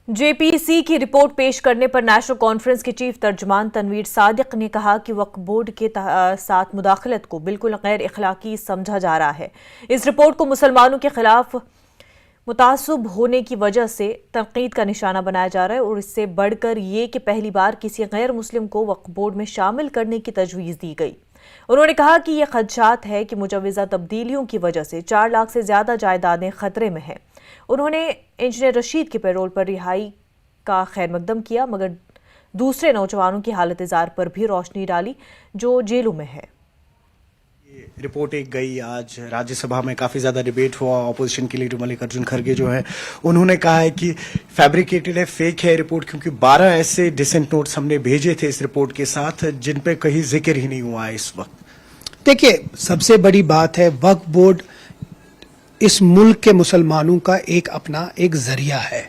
JPC की report पेश करने पर नेशनल कॉन्फ्रेंस के चीफ तर्जुमान तनवीर सादिक ने कहा कि वक्फ बोर्ड के साथ मुदाखलत को बिल्कुल गैर इखलाकी समझा जा रहा है। इस रिपोर्ट को मुसलमानों के खिलाफ मुतासब होने की वजह से तनकीद का निशाना बनाया जा रहा है और इससे बढ़कर ये कि पहली बार किसी गैर मुस्लिम को वक्फ बोर्ड में शामिल करने की तजवीज़ दी गई। उन्होंने कहा कि ये खदशात है कि मुजवज़ा तब्दीलियों की वजह से 4 लाख से ज़्यादा जायदादें खतरे में हैं। उन्होंने इंजीनियर रशीद के पैरोल पर रिहाई का खैर मकदम किया, मगर दूसरे नौजवानों की हालत ज़ार पर भी रोशनी डाली जो जेलों में है। रिपोर्ट एक गई, आज राज्यसभा में काफी ज्यादा डिबेट हुआ। ऑपोजिशन के लीडर मल्लिकार्जुन खड़गे जो है उन्होंने कहा है कि फैब्रिकेटेड है, फेक है रिपोर्ट, क्योंकि 12 ऐसे डिसेंट नोट्स हमने भेजे थे इस रिपोर्ट के साथ जिन पे कहीं जिक्र ही नहीं हुआ है इस वक्त। देखिए, सबसे बड़ी बात है वक्फ बोर्ड इस मुल्क के मुसलमानों का अपना एक जरिया है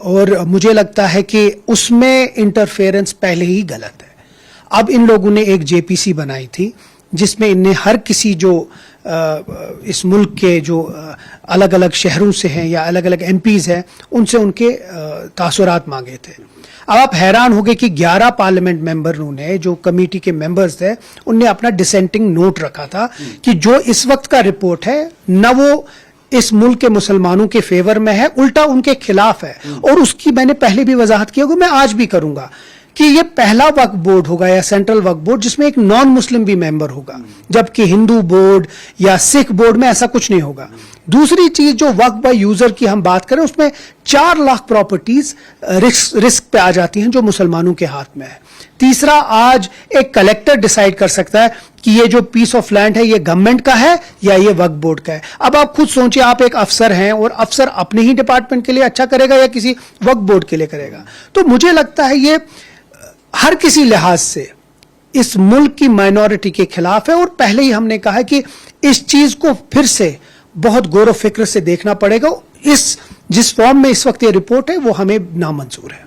और मुझे लगता है कि उसमें इंटरफेरेंस पहले ही गलत है। अब इन लोगों ने एक जेपीसी बनाई थी जिसमें इनने हर किसी जो इस मुल्क के जो अलग अलग शहरों से हैं या अलग अलग एमपीज हैं उनसे उनके तासुरात मांगे थे। अब आप हैरान हो गए कि 11 पार्लियामेंट मेंबरों ने, जो कमेटी के मेंबर्स थे, उनने अपना डिसेंटिंग नोट रखा था कि जो इस वक्त का रिपोर्ट है न वो इस मुल्क के मुसलमानों के फेवर में है, उल्टा उनके खिलाफ है। और उसकी मैंने पहले भी वजाहत की होगी, मैं आज भी करूंगा कि ये पहला वक्फ बोर्ड होगा या सेंट्रल वक्फ बोर्ड जिसमें एक नॉन मुस्लिम भी मेंबर होगा, जबकि हिंदू बोर्ड या सिख बोर्ड में ऐसा कुछ नहीं होगा। दूसरी चीज, जो वक्फ बाय यूजर की हम बात करें उसमें 4 लाख प्रॉपर्टीज रिस्क पे आ जाती हैं जो मुसलमानों के हाथ में है। तीसरा, आज एक कलेक्टर डिसाइड कर सकता है कि ये जो पीस ऑफ लैंड है ये गवर्नमेंट का है या ये वक्फ बोर्ड का है। अब आप खुद सोचिए, आप एक अफसर हैं और अफसर अपने ही डिपार्टमेंट के लिए अच्छा करेगा या किसी वक्फ बोर्ड के लिए करेगा। तो मुझे लगता है ये हर किसी लिहाज से इस मुल्क की माइनॉरिटी के खिलाफ है और पहले ही हमने कहा है कि इस चीज को फिर से बहुत गौर व फिक्र से देखना पड़ेगा। जिस फॉर्म में इस वक्त ये रिपोर्ट है वो हमें नामंजूर है।